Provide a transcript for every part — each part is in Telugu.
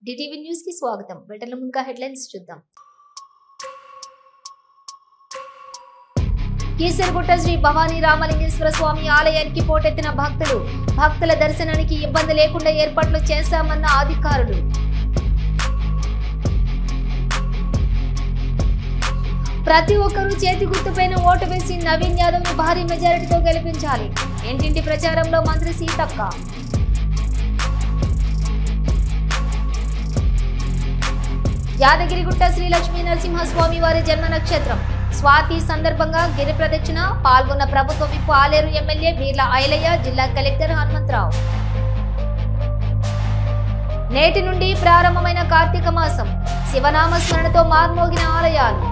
డిటివి న్యూస్ కి స్వాగతం. బెటర్ల ముందుగా హెడ్లైన్స్ చూద్దాం. కీసరగుట్ట శ్రీ భవానీ రామలింగేశ్వర స్వామి ఆలయానికి పోటెత్తిన భక్తులు. భక్తుల దర్శనానికి ఇబ్బంది లేకుండా ఏర్పాట్లు చేశామన్న అధికారులు. ప్రతి ఒక్కరూ చేతి గుర్తుపైన ఓటు వేసి నవీన్ యాదవ్ ను భారీ మెజారిటీతో గెలిపించాలి. ఇంటింటి ప్రచారంలో మంత్రి సీతక్క. యాదగిరిగుట్ట శ్రీ లక్ష్మీ నరసింహస్వామి వారి జన్మ నక్షత్రం స్వాతి సందర్భంగా గిరి ప్రదక్షిణ పాల్గొన్న ప్రభుత్వ విప్ ఆలేరు ఎమ్మెల్యే బీర్ల ఐలయ్య, జిల్లా కలెక్టర్ హనుమంతరావు. నేటి నుండి ప్రారంభమైన కార్తీక మాసం శివనామ స్మరణతో మార్మోగిన ఆలయాలు.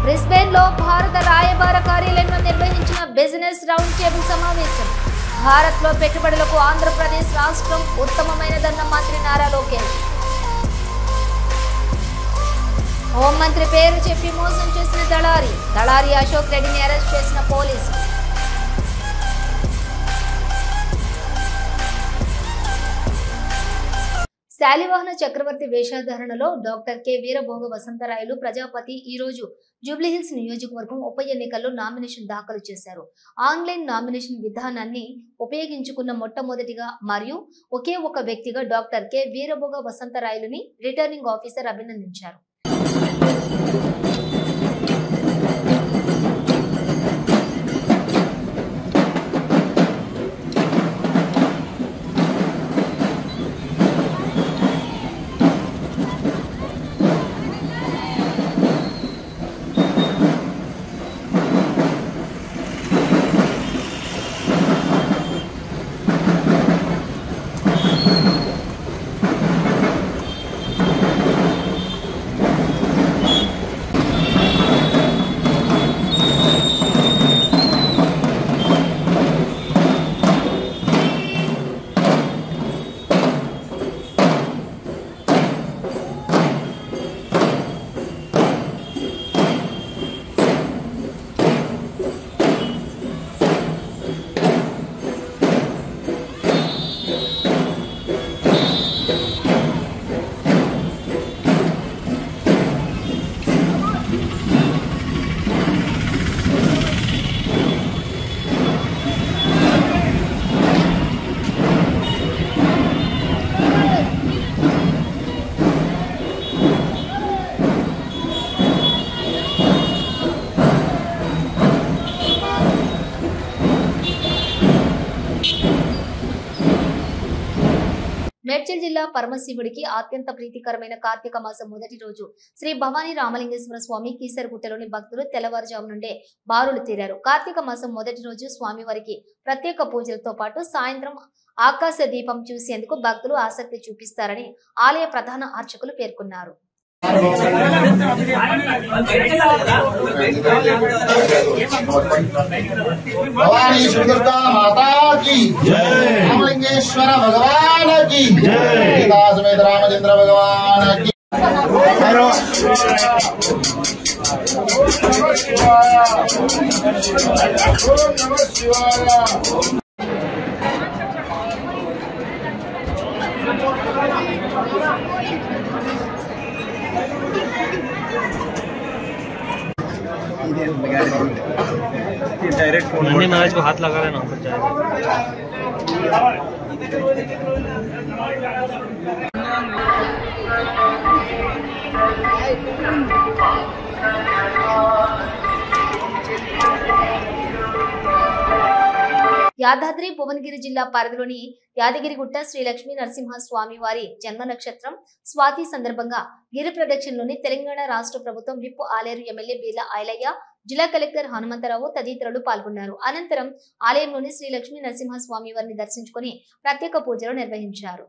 బ్రిస్బేన్ లో భారత రాయబార కార్యాలయంలో నిర్వహించిన బిజినెస్ రౌండ్ టేబుల్ సమావేశం. భారత్ లో పెట్టుబడులకు ఆంధ్రప్రదేశ్ రాష్ట్రం ఉత్తమమైనదన్న మంత్రి నారా లోకేష్. హోంమంత్రి పేరు చెప్పి మోసం చేసిన దళారి అశోక్ రెడ్డిని అరెస్ట్ చేసిన పోలీసులు. శాలివాహన చక్రవర్తి వేషధారణలో డాక్టర్ కె వీరభోగ వసంతరాయలు ప్రజాపతి ఈ రోజు జూబ్లీహిల్స్ నియోజకవర్గం ఉప ఎన్నికల్లో నామినేషన్ దాఖలు చేశారు. ఆన్లైన్ నామినేషన్ విధానాన్ని ఉపయోగించుకున్న మొట్టమొదటిగా మరియు ఒకే ఒక వ్యక్తిగా doctor K Veerabhoga వసంతరాయలుని returning officer అభినందించారు. మేడ్చల్ జిల్లా పరమశివుడికి అత్యంత ప్రీతికరమైన కార్తీక మాసం మొదటి రోజు శ్రీ భవానీ రామలింగేశ్వర స్వామి కీసరగుట్టలోని భక్తులు తెల్లవారుజాము నుండే బారులు తీరారు. కార్తీక మాసం మొదటి రోజు స్వామివారికి ప్రత్యేక పూజలతో పాటు సాయంత్రం ఆకాశ దీపం చూసేందుకు భక్తులు ఆసక్తి చూపిస్తారని ఆలయ ప్రధాన అర్చకులు పేర్కొన్నారు. भवानी श्री दुर्गा माता की जय, रामलिंगेश्वर भगवान की जय, सीता समेत रामचंद्र भगवान की डायरेक्ट फोन महाराज को हाथ लगा लेना యాదాద్రి భువనగిరి జిల్లా పరిధిలోని యాదగిరిగుట్ట శ్రీ లక్ష్మీ నరసింహస్వామి వారి జన్మ నక్షత్రం స్వాతి సందర్భంగా గిరి ప్రదక్షిణలోని తెలంగాణ రాష్ట్ర ప్రభుత్వం విప్ ఆలేరు ఎమ్మెల్యే బీర్ల ఐలయ్య, జిల్లా కలెక్టర్ హనుమంతరావు తదితరులు పాల్గొన్నారు. అనంతరం ఆలయంలోని శ్రీ లక్ష్మీ నరసింహస్వామి వారిని దర్శించుకుని ప్రత్యేక పూజలు నిర్వహించారు.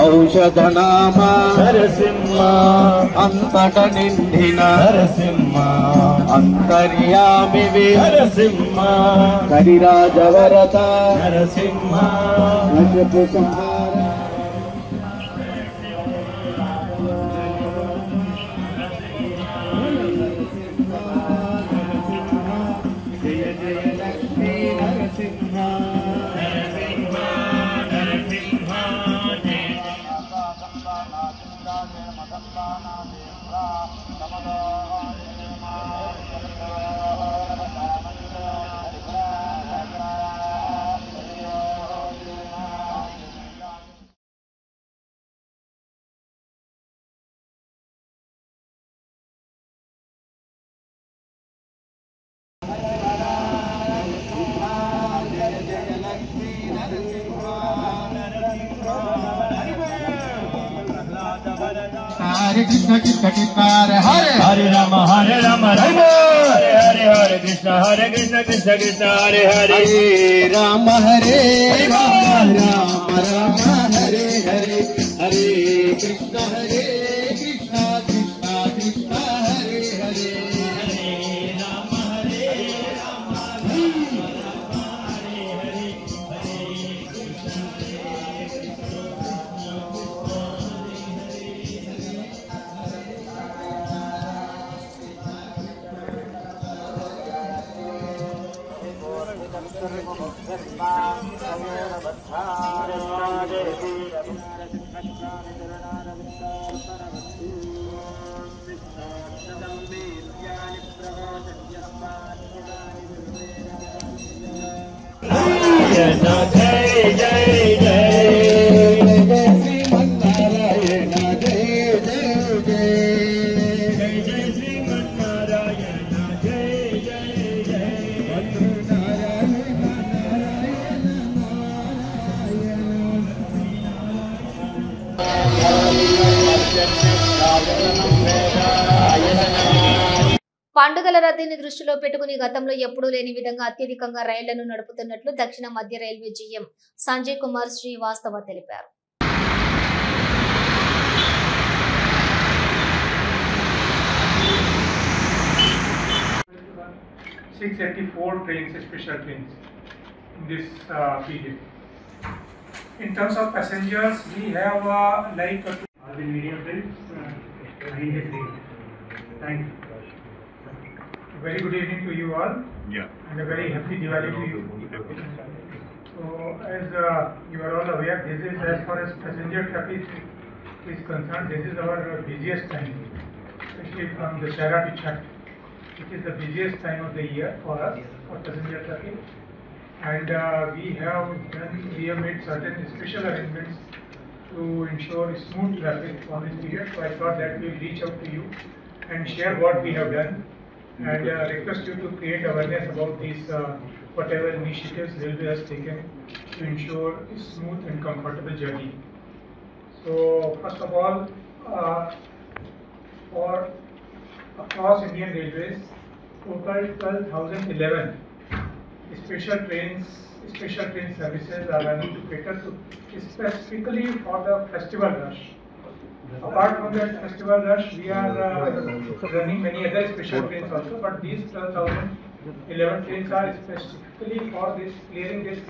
ఔషధనామ నరసింహ అంతట నిండిన నరసింహ అంతర్యామివి నరసింహ కరిరాజవరత నరసింహ నశపు సంహార జయ జయ లక్ష్మీ నరసింహ हरे कृष्ण कृष्ण कृष्ण हरे हरे हरे राम राम हरे हरे हरे कृष्ण कृष्ण कृष्ण हरे हरे हरे राम राम हरे हरे हरे कृष्ण कृष्ण कृष्ण हरे हरे जय जय जय श्रीमन्नारायण जय जय जय जय श्रीमन्नारायण जय जय जय పండుగల రద్దీని దృష్టిలో పెట్టుకుని గతంలో ఎప్పుడూ లేని విధంగా అత్యధికంగా రైళ్లను నడుపుతున్నట్లు దక్షిణ మధ్య రైల్వే జీఎం సంజయ్ కుమార్ శ్రీవాస్తవ తెలిపారు. trains, special trains in this period. In terms of passengers, we have like all the medium trains. Thank you. Very good evening to you all. Yeah. And a very happy Diwali to you. So, as you are all aware, this is as far as passenger traffic is concerned. This is our busiest time, especially from the Shara to Chhat. It is the busiest time of the year for us for passenger traffic, and we have made certain special arrangements to ensure smooth traffic on this period. So I thought that we will reach out to you and share what we have done, and request you to create awareness about these whatever initiatives Railway has taken to ensure a smooth and comfortable journey. So first of all, for across Indian Railways, total 12,011 special train services are running to cater to specifically for the festival rush. Apart from that festival rush, we are running many other special trains also, but these 12,011 trains are specifically for this clearing this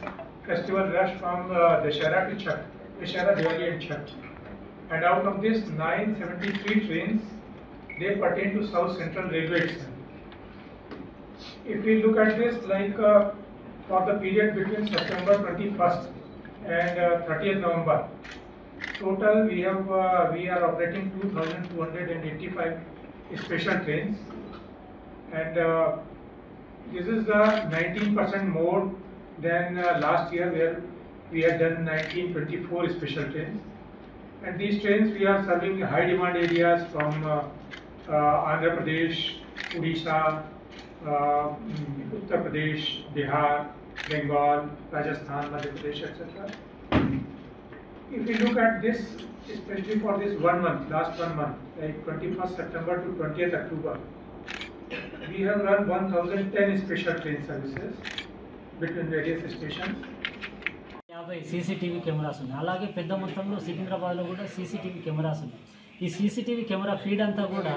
festival rush from Dussehra to Chhath, Dussehra, Diwali and Chhath. And out of this 973 trains, they pertain to South Central Railway itself. If we look at this, like for the period between September 21st and 30th November, total we are operating 2,285 special trains, and This is 19% more than last year, where we had done 1924 special trains. And these trains we are serving high demand areas from Andhra Pradesh, Odisha, Uttar Pradesh, Bihar, Bengal, Rajasthan, Madhya Pradesh, etc. If we look at this, especially for this 1 month, last 1 month, like 21st September to 20th October, we have run 1010 special train services between various stations. 50 CCTV cameras ఉన్నాయి. అలాగే పెద్ద మొత్తంలో సికింద్రాబాద్లో కూడా సీసీటీవీ కెమెరాస్ ఉన్నాయి. ఈ సీసీటీవీ కెమెరా ఫీడ్ అంతా కూడా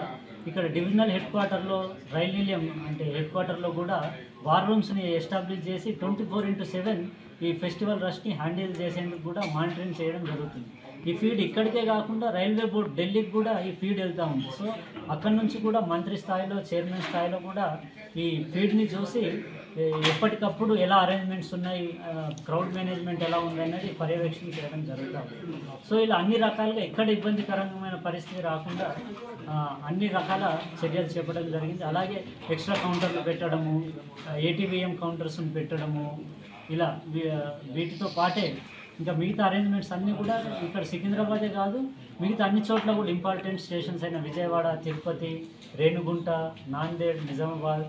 ఇక్కడ డివిజనల్ హెడ్ క్వార్టర్లో రైల్ నిలయం అంటే హెడ్ క్వార్టర్లో కూడా వార్ రూమ్స్ని ఎస్టాబ్లిష్ చేసి 24/7 ఈ ఫెస్టివల్ రష్ని హ్యాండిల్ చేసేందుకు కూడా మానిటరింగ్ చేయడం జరుగుతుంది. ఈ ఫీడ్ ఇక్కడికే కాకుండా రైల్వే బోర్డు ఢిల్లీకి కూడా ఈ ఫీడ్ వెళ్తూ ఉంది. సో అక్కడి నుంచి కూడా మంత్రి స్థాయిలో చైర్మన్ స్థాయిలో కూడా ఈ ఫీడ్ని చూసి ఎప్పటికప్పుడు ఎలా అరేంజ్మెంట్స్ ఉన్నాయి, క్రౌడ్ మేనేజ్మెంట్ ఎలా ఉంది అనేది పర్యవేక్షణ చేయడం జరుగుతుంది. సో ఇలా అన్ని రకాలుగా ఎక్కడ ఇబ్బందికరమైన పరిస్థితి రాకుండా అన్ని రకాల చర్యలు చేపట్టడం జరిగింది. అలాగే ఎక్స్ట్రా కౌంటర్లు పెట్టడము, ఏటీవీఎం కౌంటర్స్ని పెట్టడము, ఇలా వీటితో పాటే ఇంకా మిగతా అరేంజ్మెంట్స్ అన్నీ కూడా ఇక్కడ సికింద్రాబాదే కాదు మిగతా అన్ని చోట్ల కూడా ఇంపార్టెంట్ స్టేషన్స్ అయిన విజయవాడ, తిరుపతి, రేణుగుంట, నాందేడ్, నిజామాబాద్,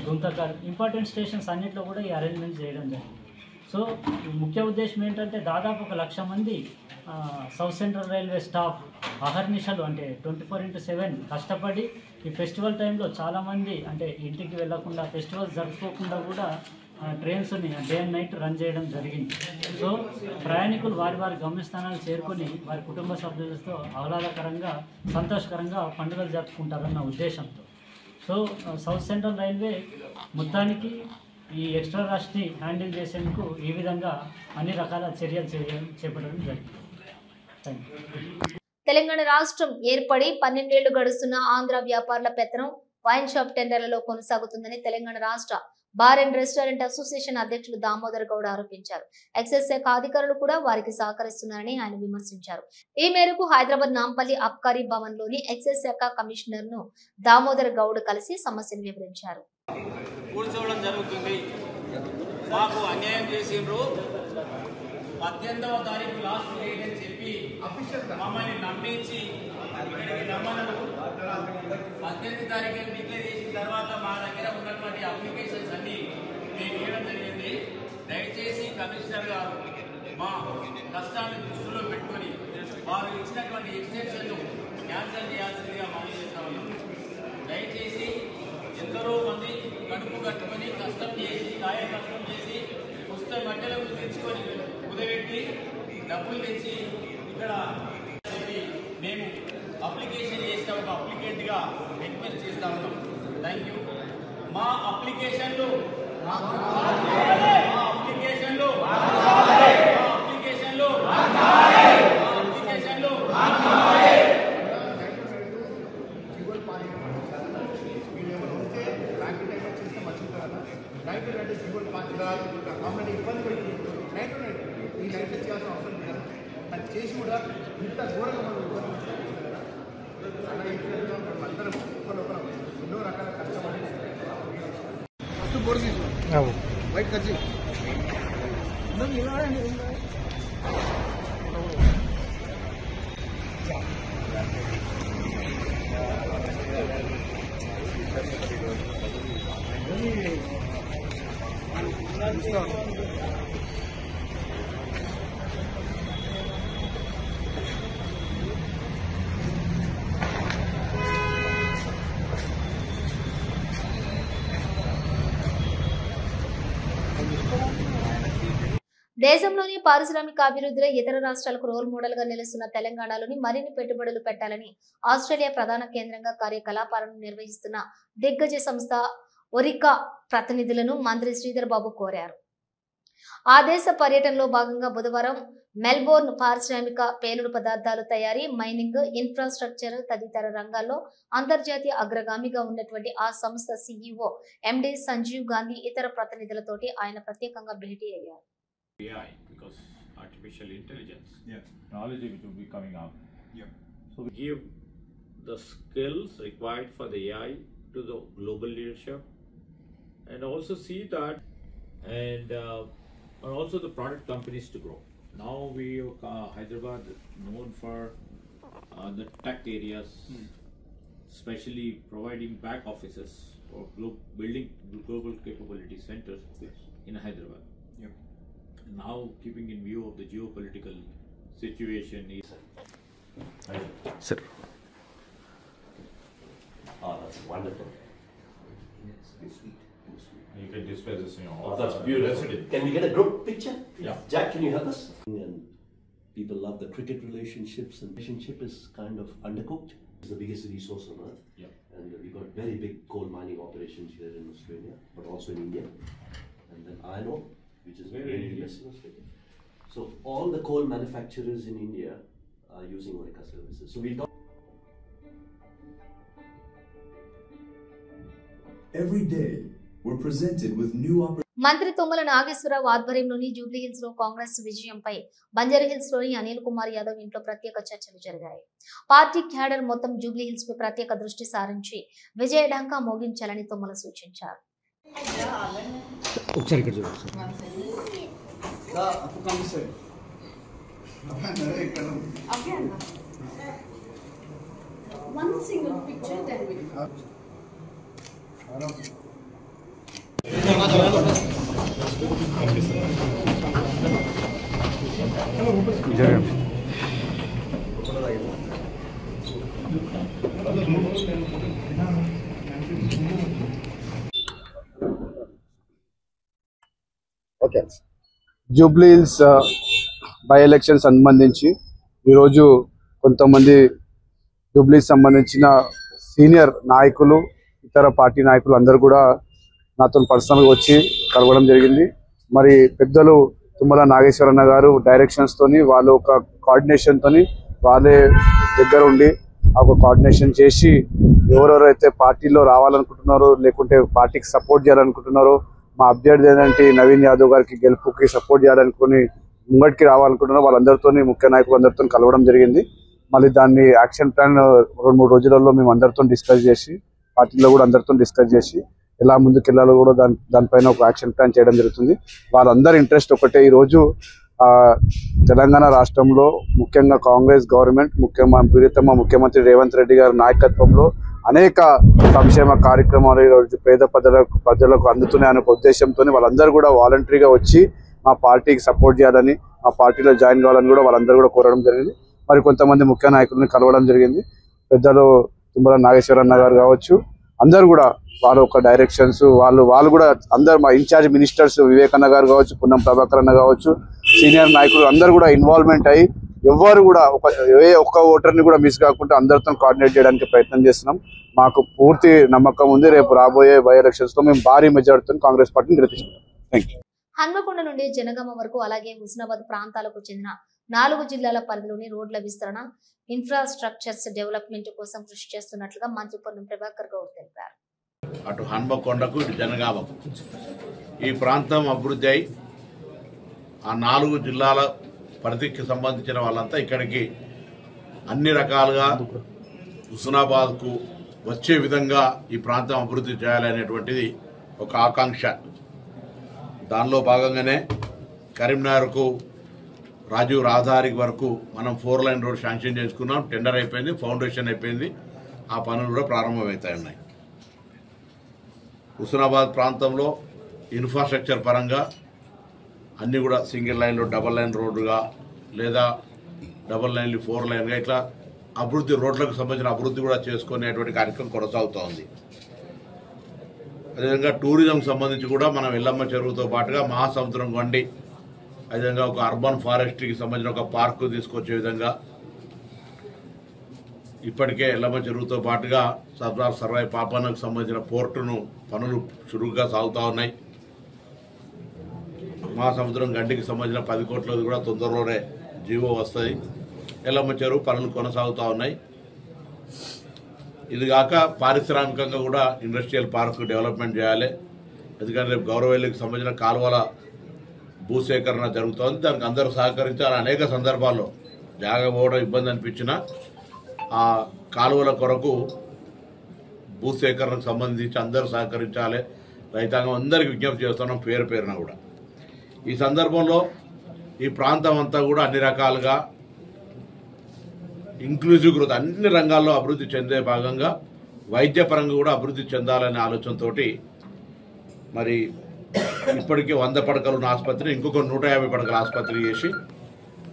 గుంతకల్ ఇంపార్టెంట్ స్టేషన్స్ అన్నింటిలో కూడా ఈ అరేంజ్మెంట్ చేయడం జరిగింది. సో ముఖ్య ఉద్దేశం ఏంటంటే దాదాపు 1,00,000 మంది సౌత్ సెంట్రల్ రైల్వే స్టాఫ్ అహర్నిశలు అంటే 24/7 కష్టపడి ఈ ఫెస్టివల్ టైంలో చాలామంది అంటే ఇంటికి వెళ్ళకుండా ఫెస్టివల్స్ జరుపుకోకుండా కూడా ట్రైన్స్ని డే అండ్ నైట్ రన్ చేయడం జరిగింది. సో ప్రయాణికులు వారి గమ్యస్థానాలు చేరుకొని వారి కుటుంబ సభ్యులతో ఆహ్లాదకరంగా సంతోషకరంగా పండుగలు జరుపుకుంటారన్న ఉద్దేశంతో సో సౌత్ సెంట్రల్ రైల్వే మొత్తానికి ఈ ఎక్స్ట్రా రష్ని హ్యాండిల్ చేసేందుకు ఈ విధంగా అన్ని రకాల చర్యలు చేపట్టడం జరిగింది. Thank you. తెలంగాణ రాష్ట్రం ఏర్పడి 12 ఏళ్లు గడుస్తున్న ఆంధ్ర వ్యాపారుల పెత్తనం వైన్ షాప్ టెండర్లలో కొనసాగుతుందని తెలంగాణ రాష్ట్ర బార్ అండ్ రెస్టారెంట్ అసోసియేషన్ అధ్యక్షులు దామోదర్ గౌడ్ ఆరోపించారు. ఎక్సైజ్ శాఖ అధికారులు కూడా వారికి సహకరిస్తున్నారని ఆయన విమర్శించారు. ఈ మేరకు హైదరాబాద్ నాంపల్లి అబ్కారీ భవన్ లోని ఎక్సైజ్ శాఖ కమిషనర్ ను దామోదర్ గౌడ్ కలిసి సమస్యను వివరించారు. కూర్చోవడం జరుగుతుంది. మాకు అన్యాయం చేసిండ్రు. 18వ తారీఖు లాస్ట్ డేట్ అని చెప్పి మమ్మల్ని నమ్మించి ఇక్కడికి రమ్మన్నారు. 18వ తారీఖు డిక్లేర్ చేసిన తర్వాత మా దగ్గర ఉన్నటువంటి అప్లికేషన్స్ అన్ని మేము ఇవ్వడం జరిగింది. దయచేసి కమిషనర్ గారు మా కష్టాన్ని దృష్టిలో పెట్టుకొని వారు ఇచ్చినటువంటి ఎక్స్టెన్షన్ క్యాన్సిల్ చేయాల్సిందిగా మనం చేస్తాము. దయచేసి ఎందరో మంది కడుపు కట్టుకొని కష్టం చేసి కాయ కష్టం చేసి పుస్తక మధ్యలో తెచ్చుకొని కుదబెట్టి డబ్బులు తెచ్చి ఇక్కడ మేము అప్లికేషన్ చేసిన ఒక అప్లికెంట్గా రిక్వెస్ట్ చేస్తా ఉన్నాం. Thank you. మా అప్లికేషన్లు చేసి కూడా ఇంత ఘోరంగా మనం ఇబ్బంది కదా అలా మనం అందరం ఒకరు ఎన్నో రకాల కష్టపడి ఫస్ట్ బోర్డు తీసుకున్నాం వైట్ కచ్చి దేశంలోని పారిశ్రామిక అభివృద్ధిలో ఇతర రాష్ట్రాలకు రోల్ మోడల్ గా నిలుస్తున్న తెలంగాణలోని మరిన్ని పెట్టుబడులు పెట్టాలని ఆస్ట్రేలియా ప్రధాన కేంద్రంగా కార్యకలాపాలను నిర్వహిస్తున్న దిగ్గజ సంస్థ ఒరికా ప్రతినిధులను మంత్రి శ్రీధర్ బాబు కోరారు. ఆ దేశ పర్యటనలో భాగంగా బుధవారం మెల్బోర్న్ పారిశ్రామిక పేలుడు పదార్థాలు తయారీ, మైనింగ్, ఇన్ఫ్రాస్ట్రక్చర్ తదితర రంగాల్లో అంతర్జాతీయ అగ్రగామిగా ఉన్నటువంటి ఆ సంస్థ CEO ఎండి సంజీవ్ గాంధీ ఇతర ప్రతినిధులతోటి ఆయన ప్రత్యేకంగా భేటీ అయ్యారు. AI, because artificial intelligence, knowledge which will be coming out. So we give the skills required for the AI to the global leadership, and also see that, and also the product companies to grow. Now we Hyderabad known for the tech areas, especially providing back offices or building global capability centers in Hyderabad. Now, keeping in view of the geopolitical situation, Sir. Oh, that's wonderful. you can display this in your Oh, that's beautiful. Can we get a group picture? Yeah. Jack, can you help us? And people love the cricket relationships, and relationship is kind of undercooked. It's the biggest resource on earth. Yeah. And we got very big coal mining operations here in Australia, but also in India. And then iron ore, which is very less in Australia. So all the coal manufacturers in India are using Orica services. So we'll talk. Every day, we're presented with new opportunities. మంత్రి తుమ్మల నాగేశ్వరరావు ఆధ్వర్యంలోని జూబ్లీ హిల్స్ లో కాంగ్రెస్ విజయంపై బంజారా హిల్స్ లోని అనిల్ కుమార్ యాదవ్ ఇంట్లో ప్రత్యేక చర్చలు జరిగాయి. పార్టీ క్యాడర్ మొత్తం జూబ్లీ హిల్స్ పై ప్రత్యేక దృష్టి సారించి విజయ ఢంకా మోగించాలని తుమ్మల సూచించారు. Okay, Jubilee hills by election సంబంధించి ఈరోజు కొంతమంది జూబ్లీ సంబంధించిన సీనియర్ నాయకులు, ఇతర పార్టీ నాయకులు అందరూ కూడా నాతో పర్సనల్గా వచ్చి కలవడం జరిగింది. మరి పెద్దలు తుమ్మల నాగేశ్వరన్న గారు డైరెక్షన్స్ తోని, వాళ్ళు ఒక కోఆర్డినేషన్ తోని వాళ్ళే దగ్గర ఉండి ఒక కోఆర్డినేషన్ చేసి ఎవరెవరైతే పార్టీలో రావాలనుకుంటున్నారో లేకుంటే పార్టీకి సపోర్ట్ చేయాలనుకుంటున్నారో, మా అభ్యర్థి ఏంటంటే నవీన్ యాదవ్ గారికి గెలుపుకి సపోర్ట్ చేయాలనుకుని ముంగటికి రావాలనుకుంటున్నారో వాళ్ళందరితో, ముఖ్య నాయకులు అందరితో కలవడం జరిగింది. మళ్ళీ దాన్ని యాక్షన్ ప్లాన్ 2-3 రోజులలో మేము అందరితో డిస్కస్ చేసి, పార్టీలో కూడా అందరితో డిస్కస్ చేసి ఎలా ముందుకు వెళ్ళాలో కూడా దానిపైన ఒక యాక్షన్ ప్లాన్ చేయడం జరుగుతుంది. వాళ్ళందరి ఇంట్రెస్ట్ ఒకటే, ఈరోజు తెలంగాణ రాష్ట్రంలో ముఖ్యంగా కాంగ్రెస్ గవర్నమెంట్ ప్రియతమ ముఖ్యమంత్రి రేవంత్ రెడ్డి గారి నాయకత్వంలో అనేక సంక్షేమ కార్యక్రమాలు ఈరోజు పేద ప్రజలకు అందుతున్నాయనే ఉద్దేశంతో వాళ్ళందరూ కూడా వాలంటరీగా వచ్చి మా పార్టీకి సపోర్ట్ చేయాలని, మా పార్టీలో జాయిన్ కావాలని కూడా వాళ్ళందరూ కూడా కోరడం జరిగింది. మరి కొంతమంది ముఖ్య నాయకులను కలవడం జరిగింది. పెద్దలు తుమ్మల నాగేశ్వరన్న గారు కావచ్చు, అందరూ కూడా వాళ్ళ ఒక డైరెక్షన్స్, వాళ్ళు కూడా అందరు మా ఇన్ఛార్జ్ మినిస్టర్స్ వివేకన్న గారు కావచ్చు, పున్నం ప్రభాకర్ అన్న కావచ్చు, సీనియర్ నాయకులు అందరూ కూడా ఇన్వాల్వ్మెంట్ అయ్యి ఎవరు కూడా ఒక్క ఓటర్ని కూడా మిస్ కాకుండా అందరితో కోఆర్డినేట్ చేయడానికి ప్రయత్నం చేస్తున్నాం. మాకు పూర్తి నమ్మకం ఉంది, రేపు రాబోయే బై ఎలక్షన్స్ లో మేము భారీ మెజారిటీతో కాంగ్రెస్ పార్టీని గెలిపిస్తున్నాం. Thank you. హన్మకొండ నుండి జనగామ వరకు అలాగే హుస్నాబాద్ ప్రాంతాలకు చెందిన 4 జిల్లాల పరిధిలోని రోడ్ల విస్తరణ, ఇన్ఫ్రాస్ట్రక్చర్స్ డెవలప్మెంట్ కోసం కృషి చేస్తున్నట్లుగా మంత్రి పొన్నం ప్రభాకర్ గౌడ్ తెలిపారు. అటు హన్మకొండకు ఇటు జనగామకు ఈ ప్రాంతం అభివృద్ధి అయి ఆ 4 జిల్లాల పరిధికి సంబంధించిన వాళ్ళంతా ఇక్కడికి అన్ని రకాలుగా హుస్నాబాద్కు వచ్చే విధంగా ఈ ప్రాంతం అభివృద్ధి చేయాలనేటువంటిది ఒక ఆకాంక్ష. దానిలో భాగంగానే కరీంనగర్కు రాజీవ్ రహదారి వరకు మనం 4 లైన్ రోడ్ శాంక్షన్ చేసుకున్నాం. టెండర్ అయిపోయింది, ఫౌండేషన్ అయిపోయింది, ఆ పనులు కూడా ప్రారంభమవుతాయి ఉన్నాయి. హుస్నాబాద్ ప్రాంతంలో ఇన్ఫ్రాస్ట్రక్చర్ పరంగా అన్నీ కూడా సింగిల్ లైన్లో డబల్ లైన్ రోడ్డుగా లేదా డబల్ లైన్లు 4 లైన్గా ఇట్లా అభివృద్ధి, రోడ్లకు సంబంధించిన అభివృద్ధి కూడా చేసుకునేటువంటి కార్యక్రమం కొనసాగుతూ ఉంది. అదేవిధంగా టూరిజం సంబంధించి కూడా మనం ఎల్లమ్మ చెరువుతో పాటుగా మహాసముద్రం వండి అదేవిధంగా ఒక అర్బన్ ఫారెస్ట్రీకి సంబంధించిన ఒక పార్కు తీసుకొచ్చే విధంగా ఇప్పటికే ఎల్లమ్మ చెరువుతో పాటుగా సర్దార్ సర్వాయి పాపన్నకు సంబంధించిన పోర్టును పనులు చురుగ్గా సాగుతూ ఉన్నాయి. మహాసముద్రం గండికి సంబంధించిన 10 కోట్లది కూడా తొందరలోనే జీవో వస్తుంది. ఎల్లమ్మ చెరువు పనులు కొనసాగుతూ ఉన్నాయి. ఇది కాక పారిశ్రామికంగా కూడా ఇండస్ట్రియల్ పార్క్ డెవలప్మెంట్ చేయాలి. ఎందుకంటే రేపు గౌరవెల్లికి సంబంధించిన కాలువల భూసేకరణ జరుగుతోంది. దానికి అందరూ సహకరించాలి. అనేక సందర్భాల్లో జాగా పోవడం ఇబ్బంది అనిపించినా ఆ కాలువల కొరకు భూసేకరణకు సంబంధించి అందరూ సహకరించాలి. రైతాంగం అందరికీ విజ్ఞప్తి చేస్తున్నాం పేరు పేరున కూడా. ఈ సందర్భంలో ఈ ప్రాంతం అంతా కూడా అన్ని రకాలుగా ఇంక్లూజివ్ గ్రోత్ అన్ని రంగాల్లో అభివృద్ధి చెందే భాగంగా వైద్యపరంగా కూడా అభివృద్ధి చెందాలనే ఆలోచనతోటి మరి ఇప్పటికే 100 పడకలు ఉన్న ఆసుపత్రి ఇంకొక 150 పడకల ఆసుపత్రి చేసి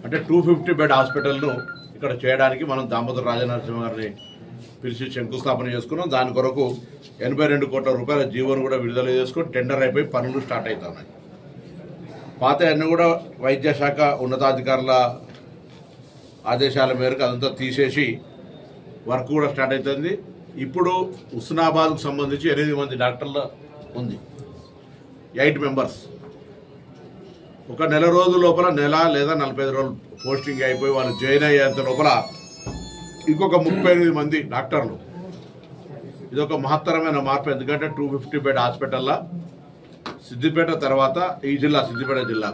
అంటే 250 బెడ్ హాస్పిటల్ను ఇక్కడ చేయడానికి మనం దామోదర్ రాజనరసింహ గారిని పిలిచి శంకుస్థాపన చేసుకున్నాం. దాని కొరకు 82 కోట్ల రూపాయల జీవోను కూడా విడుదల చేసుకొని టెండర్ అయిపోయి పనులు స్టార్ట్ అవుతున్నాయి. పాత అన్నీ కూడా వైద్య శాఖ ఉన్నతాధికారుల ఆదేశాల మేరకు అదంతా తీసేసి వర్క్ కూడా స్టార్ట్ అవుతుంది. ఇప్పుడు హుస్నాబాద్కు సంబంధించి 8 మంది డాక్టర్ల ఉంది, 8 మెంబర్స్. ఒక నెల రోజుల లోపల నెల లేదా 45 రోజులు పోస్టింగ్ అయిపోయి వాళ్ళు జాయిన్ అయ్యేంత లోపల ఇంకొక 38 మంది డాక్టర్లు. ఇదొక మహత్తరమైన మార్పు. ఎందుకంటే 250 బెడ్ హాస్పిటల్లో సిద్దిపేట తర్వాత ఈ జిల్లా సిద్దిపేట జిల్లా,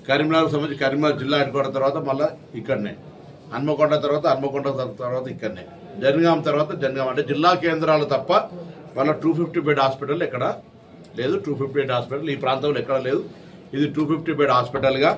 కరీంనగర్ సంబంధించి కరీంనగర్ జిల్లా హెడ్ క్వార్టర్ తర్వాత మళ్ళీ ఇక్కడనే, హన్మకొండ తర్వాత ఇక్కడనే, జనగాం తర్వాత జనగాం. అంటే జిల్లా కేంద్రాలు తప్ప మళ్ళీ 250 బెడ్ హాస్పిటల్ ఎక్కడ లేదు. 250 బెడ్ హాస్పిటల్ ఈ ప్రాంతంలో ఎక్కడ లేదు. ఇది 250 బెడ్ హాస్పిటల్గా.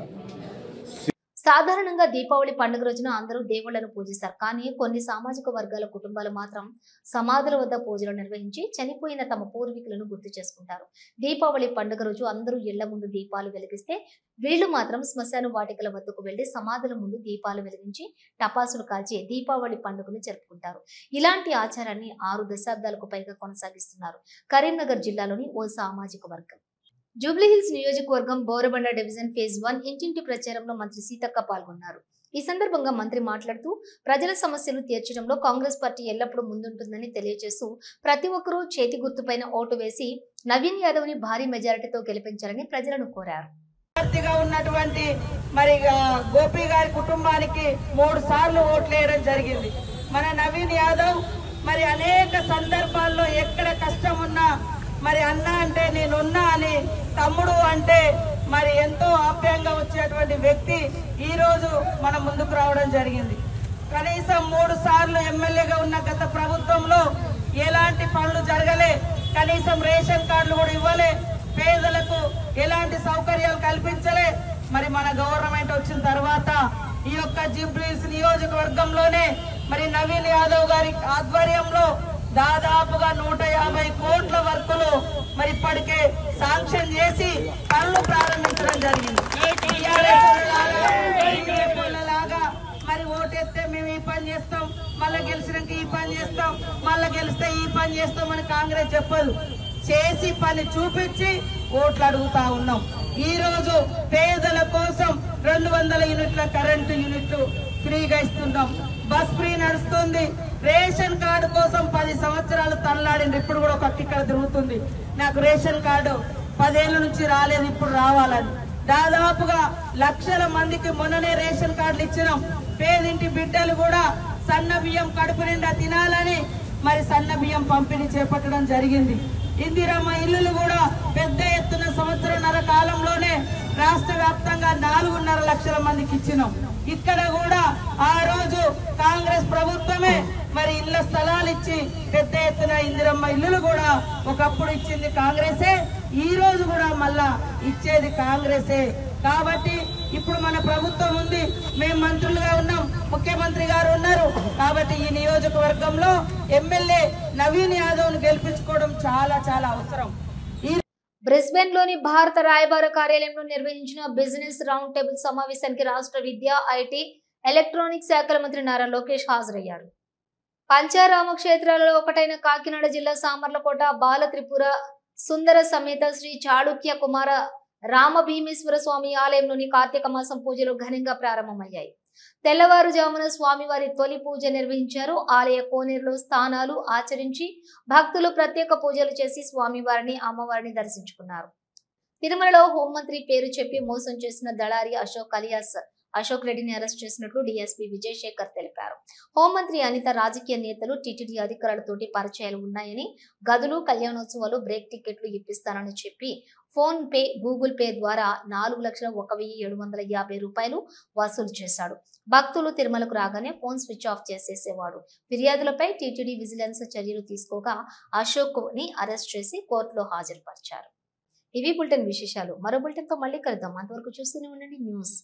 సాధారణంగా దీపావళి పండుగ రోజున అందరూ దేవుళ్లను పూజిస్తారు. కానీ కొన్ని సామాజిక వర్గాల కుటుంబాలు మాత్రం సమాధుల వద్ద పూజలు నిర్వహించి చనిపోయిన తమ పూర్వీకులను గుర్తు చేసుకుంటారు. దీపావళి పండుగ రోజు అందరూ ఇళ్ల ముందు దీపాలు వెలిగిస్తే వీళ్లు మాత్రం శ్మశాన వాటికల వద్దకు వెళ్లి సమాధుల ముందు దీపాలు వెలిగించి టపాసులు కాల్చి దీపావళి పండుగను జరుపుకుంటారు. ఇలాంటి ఆచారాన్ని 6 దశాబ్దాలకు పైగా కొనసాగిస్తున్నారు కరీంనగర్ జిల్లాలోని ఓ సామాజిక వర్గం. జూబ్లీహిల్స్ నియోజకవర్గం బోరబండ డివిజన్ ఫేజ్ 1 ఇంటింటి ప్రచారంలో మంత్రి సీతక్క పాల్గొన్నారు. ఈ సందర్భంగా మంత్రి మాట్లాడుతూ ప్రజల సమస్యలు తీర్చడంలో కాంగ్రెస్ పార్టీ ఎల్లప్పుడూ ముందుంటుందని తెలియజేస్తూ ప్రతి ఒక్కరూ చేతి గుర్తుపైన ఓటు వేసి నవీన్ యాదవ్ ని భారీ మెజారిటీతో గెలిపించాలని ప్రజలను కోరారు. ఉన్నటువంటి మరి గోపి గారి కుటుంబానికి 3 సార్లు ఓట్లు వేయడం జరిగింది. మన నవీన్ యాదవ్ మరి అనేక సందర్భాల్లో ఎక్కడ కష్టం ఉన్నా మరి అన్న అంటే నేనున్నా అని, తమ్ముడు అంటే మరి ఎంతో ఆప్యాయంగా వచ్చేటువంటి వ్యక్తి ఈ రోజు మన ముందుకు రావడం జరిగింది. కనీసం 3 సార్లు ఎమ్మెల్యేగా ఉన్న గత ప్రభుత్వంలో ఎలాంటి పనులు జరగలే, కనీసం రేషన్ కార్డులు కూడా ఇవ్వలే, పేదలకు ఎలాంటి సౌకర్యాలు కల్పించలే. మరి మన గవర్నమెంట్ వచ్చిన తర్వాత ఈ యొక్క జూబ్లీహిల్స్ నియోజకవర్గంలోనే మరి నవీన్ యాదవ్ గారి ఆధ్వర్యంలో దాదాపుగా 150 కోట్ల వర్కులు మరి ఇప్పటికే శాంక్షన్ చేసి పనులు ప్రారంభించడం జరిగింది. మరి ఓటేస్తే మేము ఈ పని చేస్తాం, మళ్ళా గెలిచినాక ఈ పని చేస్తాం, మళ్ళా గెలిస్తే ఈ పని చేస్తాం అని కాంగ్రెస్ చెప్పదు. చేసి పని చూపించి ఓట్లు అడుగుతా ఉన్నాం. ఈ రోజు పేదల కోసం 200 యూనిట్ల కరెంటు యూనిట్లు ఫ్రీగా ఇస్తున్నాం. బస్ ఫ్రీ నడుస్తుంది. రేషన్ కార్డు కోసం 10 సంవత్సరాలు తనలాడింది. ఇప్పుడు కూడా ఒక ఇక్కడ తిరుగుతుంది, నాకు రేషన్ కార్డు 10 ఏళ్ల నుంచి రాలేదు, ఇప్పుడు రావాలని. దాదాపుగా లక్షల మందికి మొన్ననే రేషన్ కార్డులు ఇచ్చినాం. పేదింటి బిడ్డలు కూడా సన్న బియ్యం కడుపు నిండా తినాలని మరి సన్న బియ్యం పంపిణీ చేపట్టడం జరిగింది. ఇందిరమ్మ ఇల్లులు కూడా పెద్ద ఎత్తున 1.5 కాలంలోనే రాష్ట్ర వ్యాప్తంగా 4.5 లక్షల మందికి ఇచ్చినాం. ఇక్కడ కూడా ఆ రోజు కాంగ్రెస్ ప్రభుత్వమే మరి ఇళ్ల స్థలాలు ఇచ్చి పెద్ద ఎత్తున ఇందిరమ్మ ఇల్లులు కూడా ఒకప్పుడు ఇచ్చింది కాంగ్రెసే, ఈ రోజు కూడా మళ్ళా ఇచ్చేది కాంగ్రెసే. కాబట్టి ఇప్పుడు మన ప్రభుత్వం ఉంది, మేము మంత్రులుగా ఉన్నాం, ముఖ్యమంత్రి గారు ఉన్నారు. కాబట్టి ఈ నియోజకవర్గంలో ఎమ్మెల్యే నవీన్ యాదవ్ ను గెలిపించుకోవడం చాలా చాలా అవసరం. బ్రిస్బెన్ లోని భారత రాయబార కార్యాలయంలో నిర్వహించిన బిజినెస్ రౌండ్ టేబుల్ సమావేశానికి రాష్ట్ర విద్యా, ఐటీ, ఎలక్ట్రానిక్స్ శాఖల మంత్రి నారా లోకేష్ హాజరయ్యారు. పంచారామ క్షేత్రాలలో ఒకటైన కాకినాడ జిల్లా సామర్లకోట బాల త్రిపుర సుందర సమేత శ్రీ చాళుక్య కుమార రామభీమేశ్వర స్వామి ఆలయంలోని కార్తీక మాసం పూజలు ఘనంగా ప్రారంభమయ్యాయి. తెల్లవారుజామున స్వామివారి తొలి పూజ నిర్వహించారు. ఆలయ కోనేరులో స్థానాలు ఆచరించి భక్తులు ప్రత్యేక పూజలు చేసి స్వామివారిని, అమ్మవారిని దర్శించుకున్నారు. తిరుమలలో హోంమంత్రి పేరు చెప్పి మోసం చేసిన దళారి అశోక్ అలియాస్ అశోక్ రెడ్డిని అరెస్ట్ చేసినట్లు డీఎస్పీ విజయశేఖర్ తెలిపారు. హోంమంత్రి అనిత రాజకీయ నేతలు టీటీడీ అధికారులతోటి పరిచయాలు ఉన్నాయని, గదులు, కళ్యాణోత్సవాలు, బ్రేక్ టికెట్లు ఇప్పిస్తానని చెప్పి ఫోన్ పే, గూగుల్ పే ద్వారా 4,01,750 రూపాయలు వసూలు చేశాడు. భక్తులు తిరుమలకు రాగానే ఫోన్ స్విచ్ ఆఫ్ చేసేసేవాడు. ఫిర్యాదులపై టీటీడీ విజిలెన్స్ చర్యలు తీసుకోగా అశోక్ ని అరెస్ట్ చేసి కోర్టులో హాజరుపరిచారు. ఇవి బులెటిన్ విశేషాలు. మరో బులెటిన్ తో మళ్ళీ కలుద్దాం. అంతవరకు చూస్తూనే ఉండండి న్యూస్.